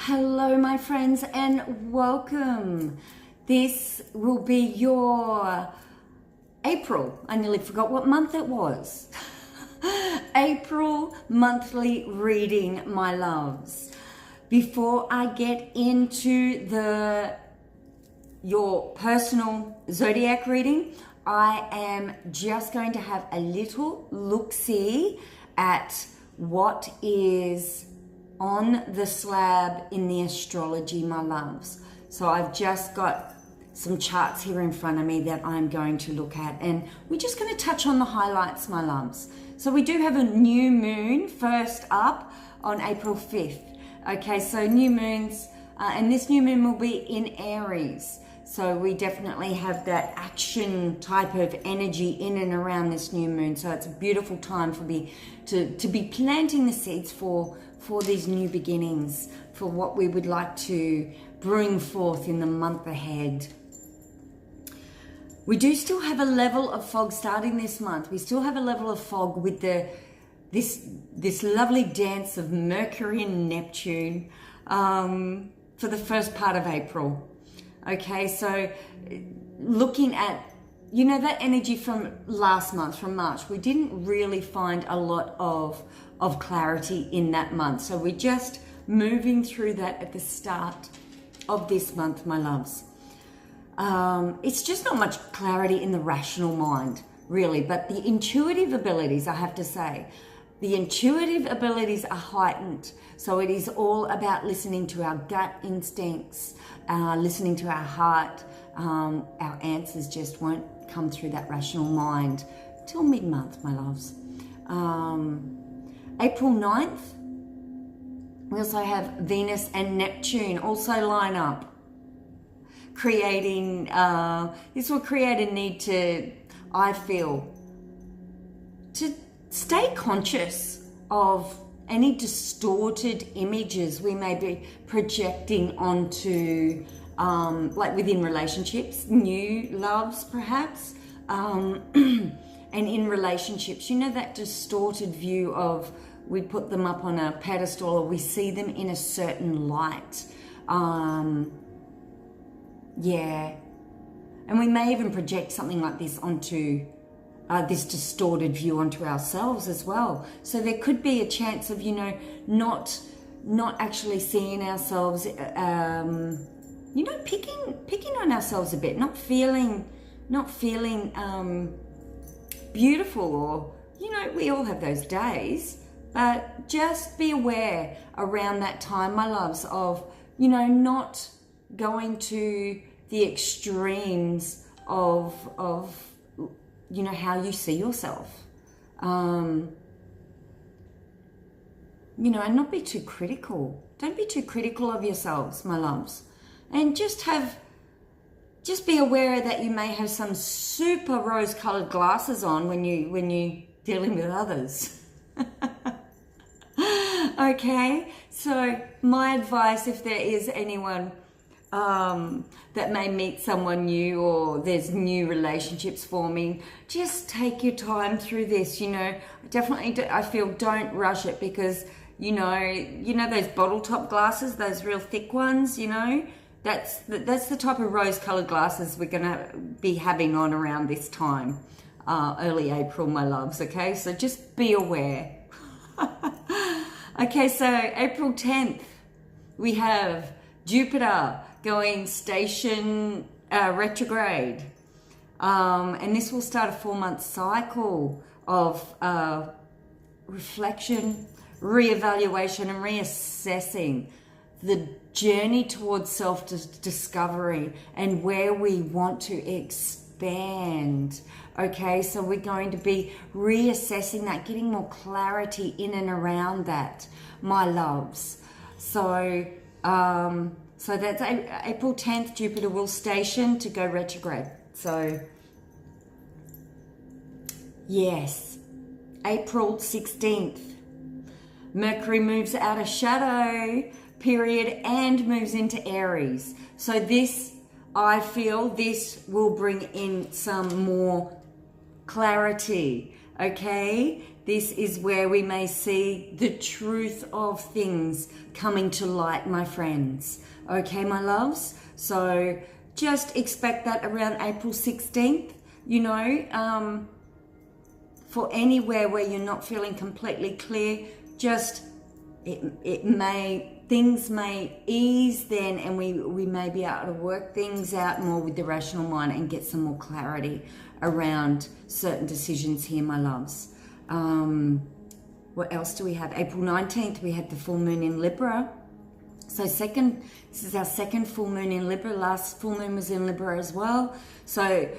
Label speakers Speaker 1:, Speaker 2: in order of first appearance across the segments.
Speaker 1: Hello, my friends, and welcome. This will be your April. I nearly forgot what month it was. April monthly reading, my loves. Before I get into your personal zodiac reading, I am just going to have a little look-see at what is on the slab in the astrology, my loves. So I've just got some charts here in front of me that I'm going to look at, and we're just going to touch on the highlights, my loves. So we do have a new moon first up on April 5th. Okay, so new moons, and this new moon will be in Aries. So we definitely have that action type of energy in and around this new moon. So it's a beautiful time for me to be planting the seeds for these new beginnings, for what we would like to bring forth in the month ahead. We do still have a level of fog starting this month. We still have a level of fog with this lovely dance of Mercury and Neptune for the first part of April. Okay, so looking at, that energy from last month, from March, we didn't really find a lot of clarity in that month. So we're just moving through that at the start of this month, my loves. It's just not much clarity in the rational mind, really, but the intuitive abilities, I have to say, the intuitive abilities are heightened. So it is all about listening to our gut instincts, listening to our heart. Our answers just won't come through that rational mind till mid-month, my loves. April 9th, we also have Venus and Neptune also line up, creating, this will create a need to, I feel, to stay conscious of any distorted images we may be projecting onto, like within relationships, new loves perhaps, and in relationships, that distorted view of, we put them up on a pedestal or we see them in a certain light. Yeah. And we may even project something like this onto this distorted view onto ourselves as well. So there could be a chance of, not actually seeing ourselves, picking on ourselves a bit, not feeling beautiful, or, we all have those days, but just be aware around that time, my loves, of, not going to the extremes of how you see yourself, and not be too critical. Don't be too critical of yourselves, my loves, and just be aware that you may have some super rose-colored glasses on when you're dealing with others. Okay, so my advice, if there is anyone that may meet someone new, or there's new relationships forming, just take your time through this. Definitely, I feel, don't rush it, because those bottle top glasses, those real thick ones, that's the type of rose-colored glasses we're gonna be having on around this time, early April, my loves. Okay, so just be aware. Okay, so April 10th, we have Jupiter going station retrograde, and this will start a 4-month cycle of reflection, reevaluation, and reassessing the journey towards self-discovery and where we want to expand. Okay, so we're going to be reassessing that, getting more clarity in and around that, my loves. So that's April 10th, Jupiter will station to go retrograde. So, yes, April 16th, Mercury moves out of shadow period and moves into Aries. So this, I feel, this will bring in some more clarity, okay, this is where we may see the truth of things coming to light, my friends. Okay, my loves? So just expect that around April 16th, you know, for anywhere where you're not feeling completely clear, just things may ease then, and we may be able to work things out more with the rational mind and get some more clarity around certain decisions here, my loves. What else do we have? April 19th, we had the full moon in Libra. So this is our second full moon in Libra. Last full moon was in Libra as well. So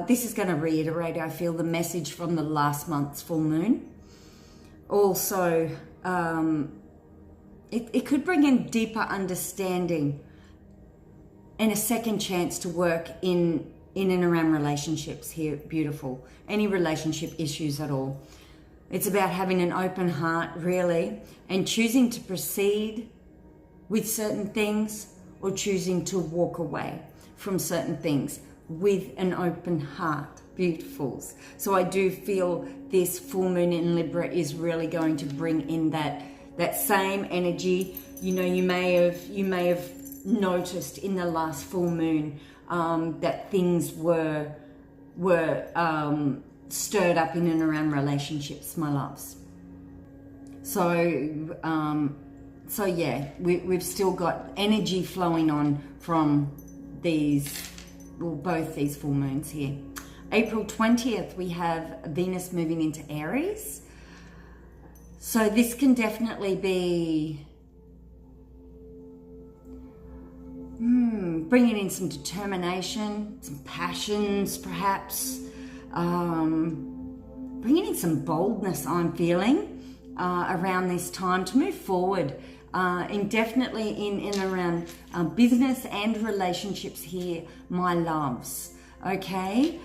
Speaker 1: this is going to reiterate, I feel, the message from the last month's full moon. Also, it could bring in deeper understanding and a second chance to work in and around relationships here. Beautiful. Any relationship issues at all. It's about having an open heart, really, and choosing to proceed with certain things or choosing to walk away from certain things with an open heart. Beautifuls. So I do feel this full moon in Libra is really going to bring in that same energy. You know, you may have noticed in the last full moon that things were stirred up in and around relationships, my loves. So yeah, we've still got energy flowing on from both these full moons here. April 20th, we have Venus moving into Aries. So this can definitely be bringing in some determination, some passions perhaps, bringing in some boldness, I'm feeling, around this time to move forward, definitely in and around business and relationships here, my loves. Okay,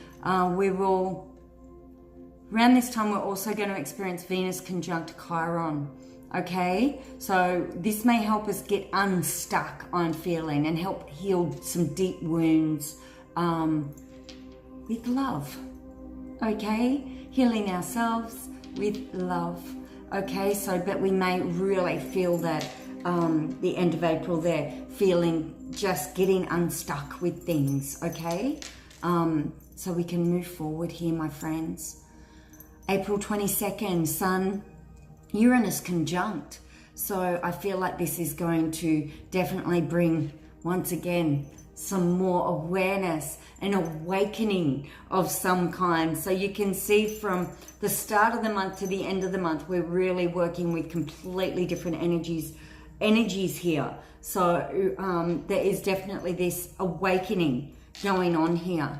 Speaker 1: around this time we're also going to experience Venus conjunct Chiron. Okay, so this may help us get unstuck, I'm feeling, and help heal some deep wounds with love. Okay, healing ourselves with love. Okay, so but we may really feel that the end of April there, feeling just getting unstuck with things. Okay, so we can move forward here, my friends. April 22nd, Sun Uranus conjunct. So I feel like this is going to definitely bring, once again, some more awareness and awakening of some kind. So you can see from the start of the month to the end of the month, we're really working with completely different energies here. So there is definitely this awakening going on here.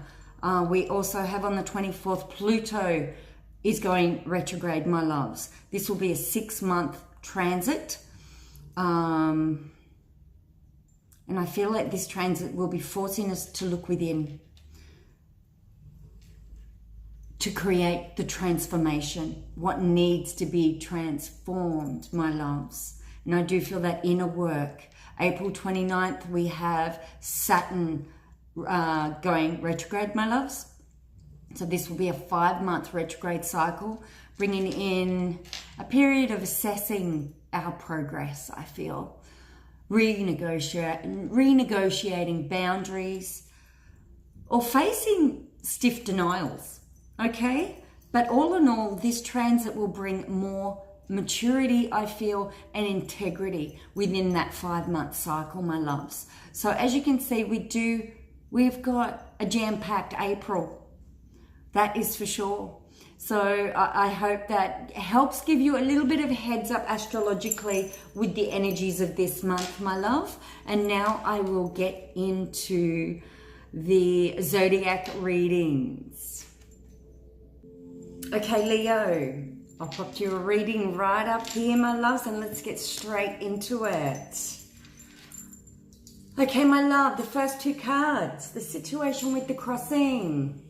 Speaker 1: We also have on the 24th, Pluto is going retrograde, my loves. This will be a 6-month transit. And I feel like this transit will be forcing us to look within, to create the transformation, what needs to be transformed, my loves. And I do feel that inner work. April 29th, we have Saturn going retrograde, my loves. So this will be a 5-month retrograde cycle, bringing in a period of assessing our progress, I feel. Renegotiating boundaries or facing stiff denials, okay? But all in all, this transit will bring more maturity, I feel, and integrity within that 5-month cycle, my loves. So as you can see, we've got a jam-packed April. That is for sure. So I hope that helps give you a little bit of heads up astrologically with the energies of this month, my love. And now I will get into the zodiac readings. Okay, Leo, I'll pop you a reading right up here, my loves, and let's get straight into it. Okay, my love, the first 2 cards, the situation with the crossing.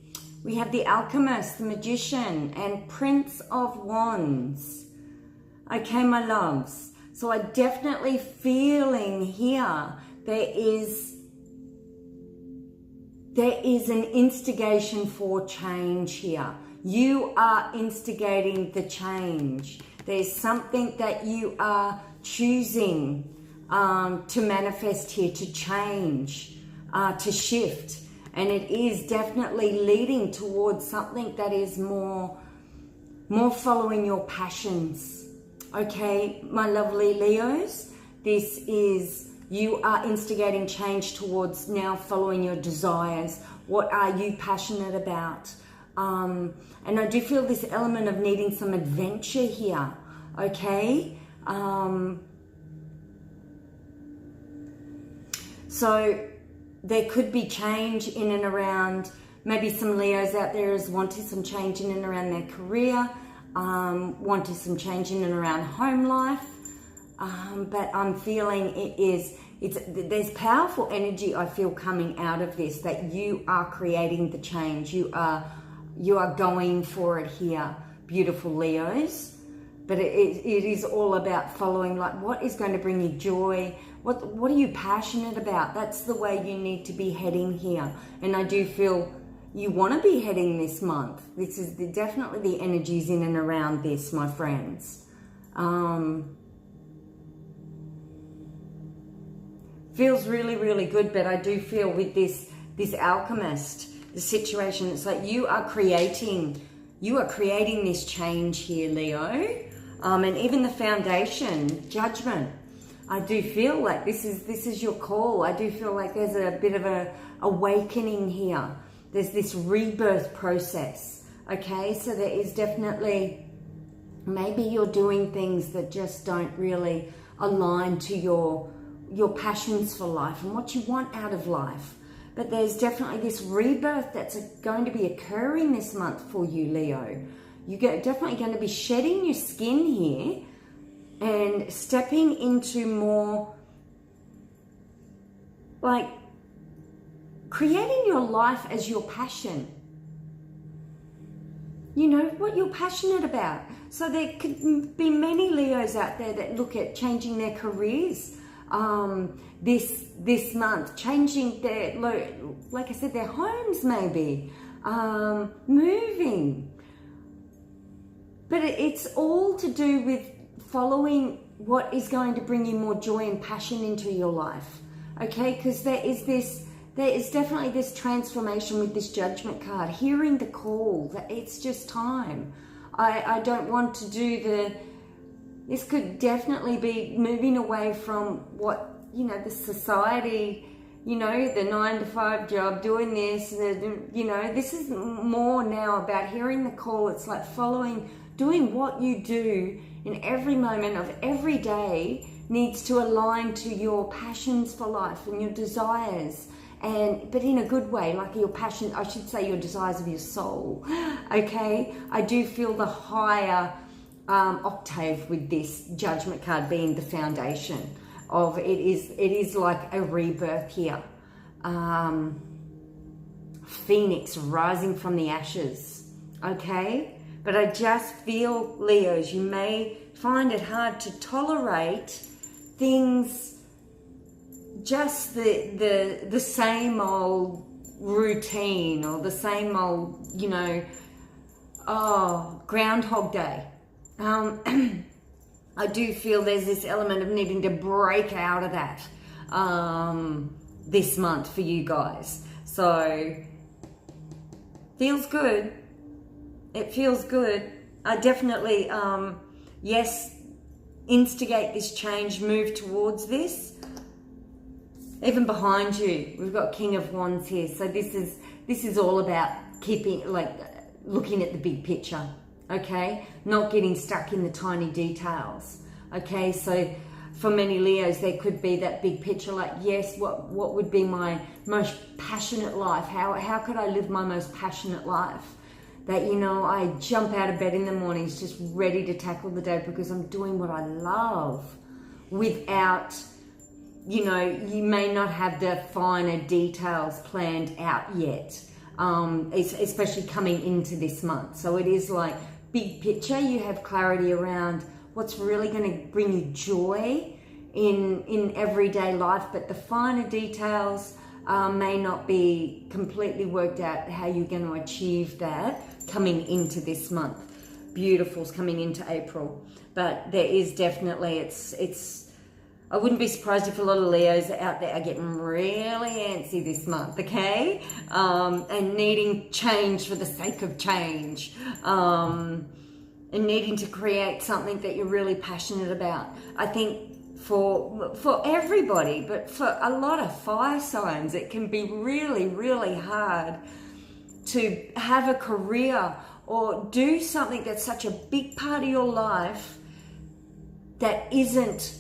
Speaker 1: We have the Alchemist, the Magician, and Prince of Wands. Okay, my loves. So I'm definitely feeling here there is an instigation for change here. You are instigating the change. There's something that you are choosing to manifest here, to change, to shift. And it is definitely leading towards something that is more following your passions. Okay, my lovely Leos, this is, you are instigating change towards now following your desires. What are you passionate about? And I do feel this element of needing some adventure here, okay? So there could be change in and around, maybe some Leos out there is wanting some change in and around their career, wanting some change in and around home life, but I'm feeling there's powerful energy I feel coming out of this, that you are creating the change. You are going for it here, beautiful Leos. But it is all about following, like, what is going to bring you joy? What are you passionate about? That's the way you need to be heading here. And I do feel you want to be heading this month. This is definitely the energies in and around this, my friends. Feels really, really good, but I do feel with this alchemist, the situation, it's like you are creating this change here, Leo. And even the foundation, judgment. I do feel like this is your call. I do feel like there's a bit of a awakening here. There's this rebirth process. Okay, so there is definitely, maybe you're doing things that just don't really align to your passions for life and what you want out of life. But there's definitely this rebirth that's going to be occurring this month for you, Leo. You're definitely going to be shedding your skin here and stepping into more, like, creating your life as your passion. You know, what you're passionate about. So there could be many Leos out there that look at changing their careers this month, changing their, like I said, their homes maybe, moving. But it's all to do with following what is going to bring you more joy and passion into your life, okay? Because there is definitely this transformation with this Judgment card, hearing the call, that it's just time. I don't want to do this could definitely be moving away from what, you know, the society, you know, the 9-to-5 job, doing this, you know, this is more now about hearing the call. It's like doing what you do in every moment of every day needs to align to your passions for life and your desires, but in a good way, like your passion, I should say your desires of your soul, okay? I do feel the higher octave with this Judgment card being the foundation of it is like a rebirth here. Phoenix rising from the ashes, okay? But I just feel, Leos, you may find it hard to tolerate things, just the same old routine, or the same old, you know, Groundhog Day. I do feel there's this element of needing to break out of that this month for you guys. So, feels good. It feels good. I definitely, yes, instigate this change, move towards this. Even behind you, we've got King of Wands here. So this is all about keeping, like, looking at the big picture, okay? Not getting stuck in the tiny details, okay? So for many Leos, there could be that big picture, like, yes, what would be my most passionate life? How could I live my most passionate life? That, you know, I jump out of bed in the mornings just ready to tackle the day because I'm doing what I love without, you know, you may not have the finer details planned out yet, especially coming into this month. So it is like big picture, you have clarity around what's really going to bring you joy in everyday life, but the finer details, may not be completely worked out how you're going to achieve that coming into this month. Beautiful's coming into April, but there is definitely, it's I wouldn't be surprised if a lot of Leos out there are getting really antsy this month, okay? And needing change for the sake of change, and needing to create something that you're really passionate about. I think for everybody, but for a lot of fire signs, it can be really, really hard to have a career or do something that's such a big part of your life that isn't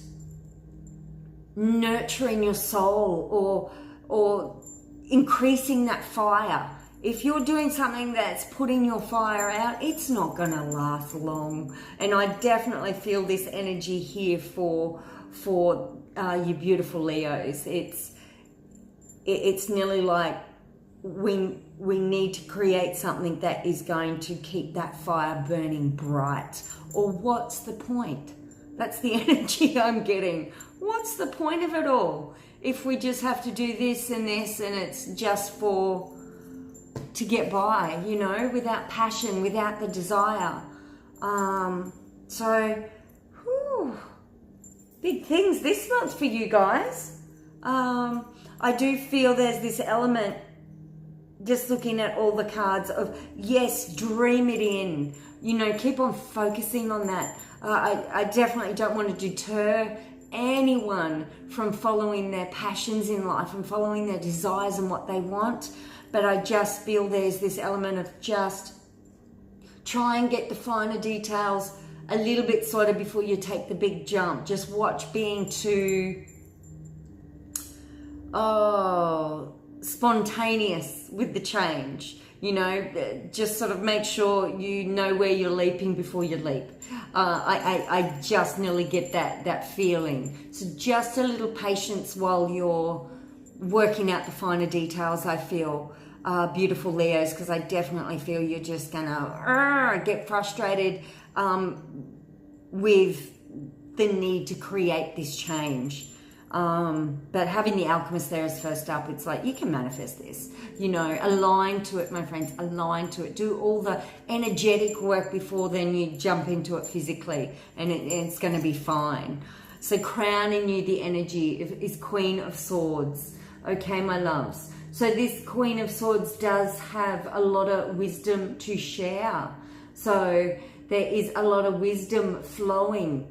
Speaker 1: nurturing your soul or increasing that fire. If you're doing something that's putting your fire out, it's not going to last long. And I definitely feel this energy here for you beautiful Leos. It's nearly like we need to create something that is going to keep that fire burning bright. Or what's the point? That's the energy I'm getting. What's the point of it all if we just have to do this and it's just to get by, you know, without passion, without the desire. Big things this month for you guys. I do feel there's this element, just looking at all the cards, of yes, dream it in, you know, keep on focusing on that. I definitely don't want to deter anyone from following their passions in life and following their desires and what they want, but I just feel there's this element of just try and get the finer details a little bit sorta before you take the big jump. Just watch being too spontaneous with the change. You know, just sort of make sure you know where you're leaping before you leap. I just nearly get that feeling. So just a little patience while you're working out the finer details, I feel, beautiful Leos, because I definitely feel you're just gonna get frustrated with the need to create this change. But having the alchemist there as first up, it's like you can manifest this, you know, align to it, my friends, align to it. Do all the energetic work before then you jump into it physically, and it's going to be fine. So crowning you the energy is Queen of Swords. Okay, my loves. So this Queen of Swords does have a lot of wisdom to share. So there is a lot of wisdom flowing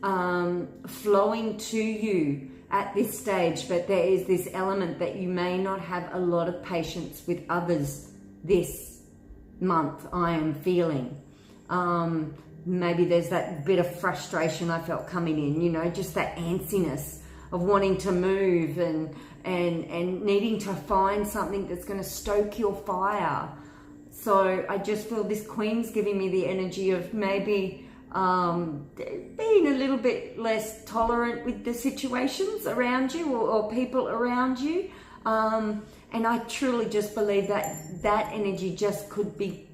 Speaker 1: to you at this stage, but there is this element that you may not have a lot of patience with others this month, I am feeling. Maybe there's that bit of frustration I felt coming in, you know, just that antsiness of wanting to move and needing to find something that's going to stoke your fire. So I just feel this Queen's giving me the energy of maybe being a little bit less tolerant with the situations around you or people around you. And I truly just believe that energy just could be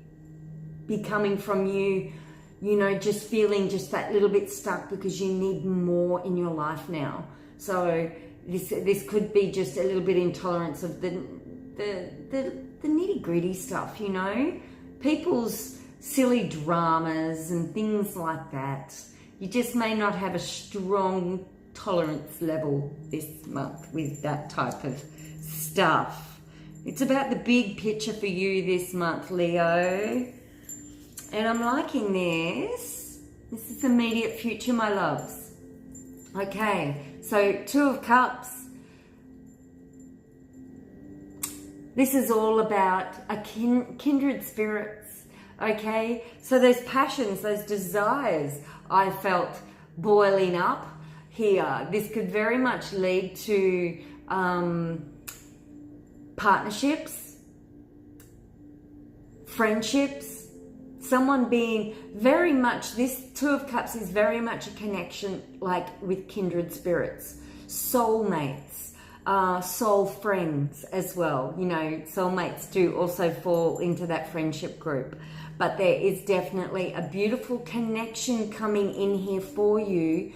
Speaker 1: coming from you, you know, just feeling just that little bit stuck because you need more in your life now. So this could be just a little bit intolerance of the nitty gritty stuff, you know, people's silly dramas and things like that. You just may not have a strong tolerance level this month with that type of stuff. It's about the big picture for you this month, Leo. And I'm liking this. This is immediate future, my loves. Okay, so Two of Cups. This is all about a kindred spirits. Okay, so those passions, those desires I felt boiling up here. This could very much lead to partnerships, friendships, someone being very much, this Two of Cups is very much a connection like with kindred spirits, soulmates, soul friends as well. You know, soulmates do also fall into that friendship group. But there is definitely a beautiful connection coming in here for you,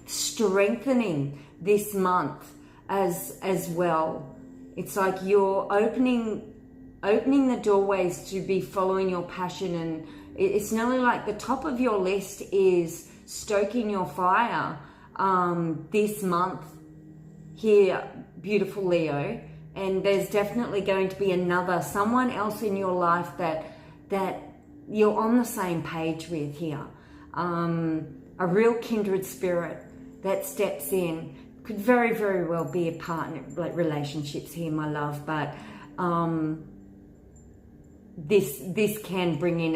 Speaker 1: strengthening this month as well. It's like you're opening the doorways to be following your passion, and it's nearly like the top of your list is stoking your fire this month here, beautiful Leo. And there's definitely going to be someone else in your life that you're on the same page with here. A real kindred spirit that steps in. Could very, very well be a partner, like relationships here, my love, but this can bring in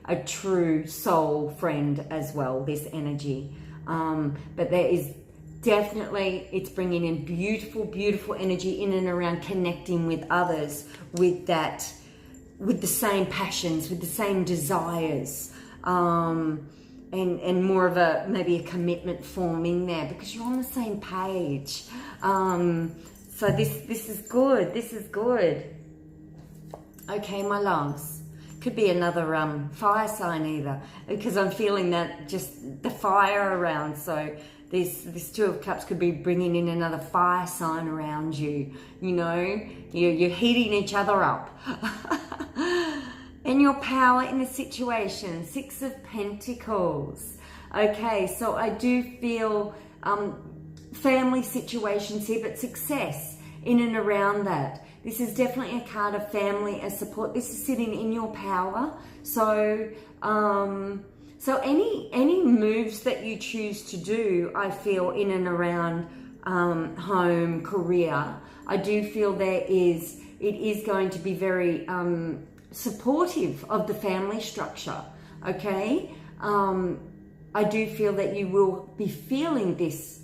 Speaker 1: a true soul friend as well, this energy. But there is definitely, it's bringing in beautiful, beautiful energy in and around connecting with others with the same passions, with the same desires, and more of maybe a commitment forming there because you're on the same page. So this is good. This is good. Okay, my loves. Could be another fire sign either, because I'm feeling that just the fire around. So this Two of Cups could be bringing in another fire sign around you. You know, you're heating each other up. And your power in the situation. Six of Pentacles. Okay, so I do feel family situations here, but success in and around that. This is definitely a card of family as support. This is sitting in your power. So so any moves that you choose to do, I feel in and around home, career, I do feel it is going to be very supportive of the family structure. Okay, I do feel that you will be feeling this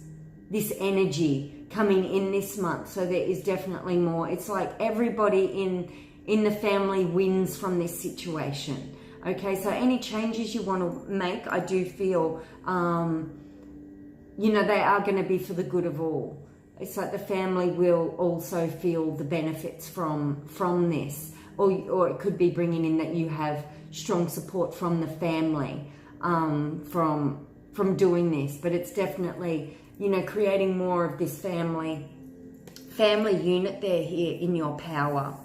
Speaker 1: energy coming in this month. So there is definitely more. It's like everybody in the family wins from this situation. Okay, so any changes you want to make, I do feel, you know, they are going to be for the good of all. It's like the family will also feel the benefits from this. Or it could be bringing in that you have strong support from the family from doing this. But it's definitely, you know, creating more of this family unit there here in your power.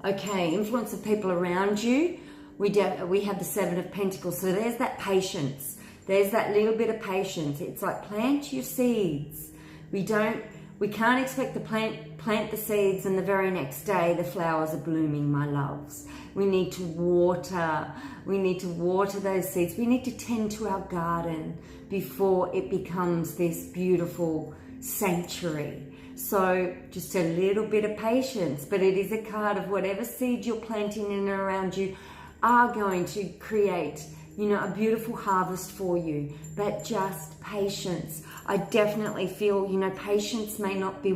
Speaker 1: Okay, influence of people around you. We have the Seven of Pentacles. So there's that patience. There's that little bit of patience. It's like plant your seeds. We can't expect to plant the seeds and the very next day the flowers are blooming, my loves. We need to water. We need to water those seeds. We need to tend to our garden before it becomes this beautiful sanctuary. So just a little bit of patience, but it is a card of whatever seed you're planting in and around you are going to create, you know, a beautiful harvest for you, but just patience. I definitely feel, you know, patience may not be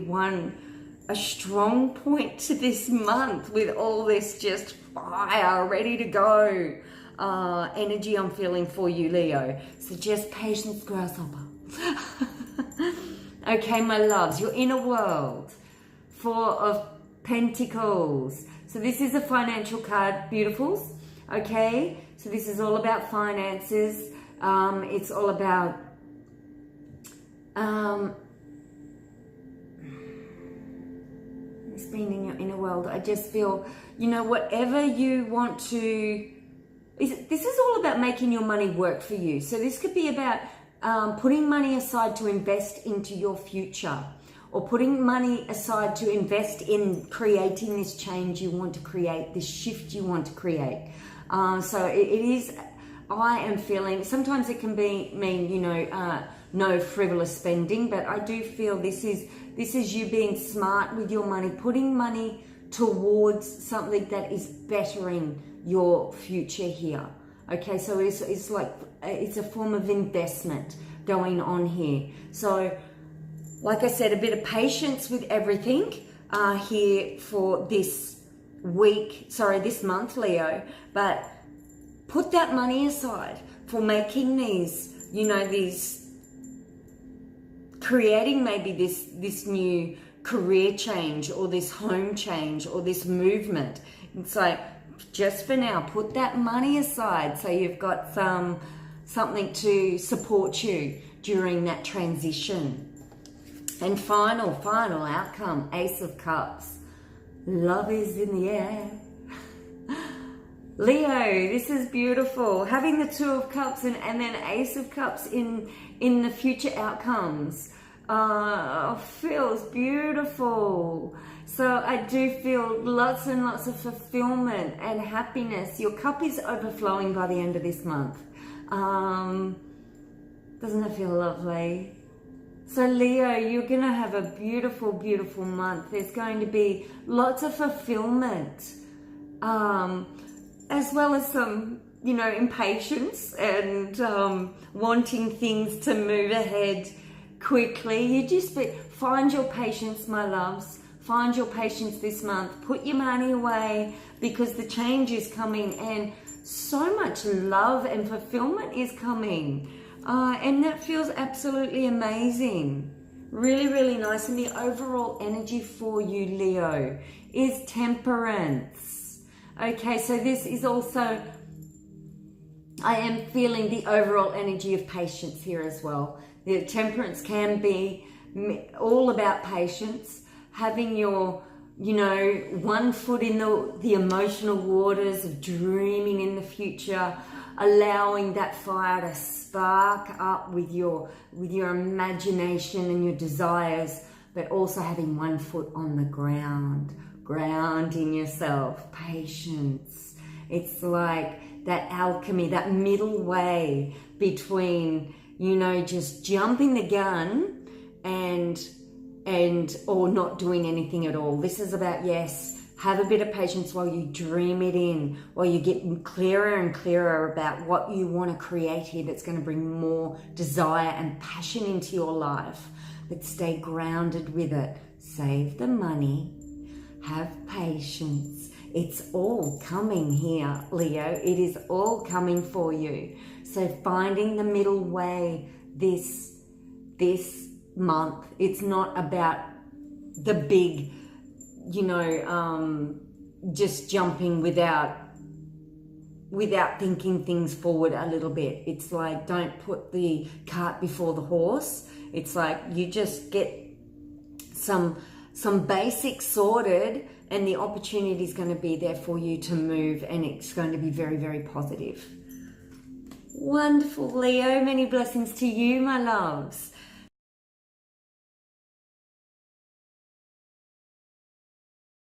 Speaker 1: a strong point to this month with all this just fire, ready to go energy I'm feeling for you, Leo. So just patience, grasshopper. Okay, my loves, your inner world, Four of Pentacles. So this is a financial card, beautifuls. Okay, so this is all about finances. It's all about this being in your inner world. I just feel, you know, whatever you want to, this is all about making your money work for you. So this could be about putting money aside to invest into your future, or putting money aside to invest in creating this change you want to create, this shift you want to create. So it is, I am feeling, sometimes it can mean, you know, no frivolous spending, but I do feel this is you being smart with your money, putting money towards something that is bettering your future here. Okay, so it's like, it's a form of investment going on here. So, like I said, a bit of patience with everything here for this month, Leo, but put that money aside for making these, you know, creating maybe this new career change, or this home change, or this movement. It's like, just for now, put that money aside so you've got something to support you during that transition. And final outcome, Ace of Cups. Love is in the air. Leo, this is beautiful. Having the Two of Cups and then Ace of Cups in the future outcomes feels beautiful. So I do feel lots and lots of fulfillment and happiness. Your cup is overflowing by the end of this month. Doesn't it feel lovely? So Leo, you're going to have a beautiful, beautiful month. There's going to be lots of fulfillment, as well as some, impatience and wanting things to move ahead quickly. You just find your patience, my loves. Find your patience this month. Put your money away because the change is coming and so much love and fulfillment is coming. And that feels absolutely amazing. Really, really nice. And the overall energy for you, Leo, is temperance. Okay, so this is also, I am feeling the overall energy of patience here as well. The temperance can be all about patience, having your, one foot in the emotional waters of dreaming in the future, allowing that fire to spark up with your imagination and your desires, but also having one foot on the ground, grounding yourself, patience. It's like that alchemy, that middle way between, just jumping the gun or not doing anything at all. This is about, yes, have a bit of patience while you dream it in, while you get clearer and clearer about what you want to create here that's going to bring more desire and passion into your life. But stay grounded with it. Save the money. Have patience. It's all coming here, Leo. It is all coming for you. So finding the middle way this month. It's not about the big, just jumping without thinking things forward a little bit. It's like, don't put the cart before the horse. It's like you just get some basics sorted and the opportunity is going to be there for you to move, and it's going to be very, very positive. Wonderful, Leo. Many blessings to you, my loves.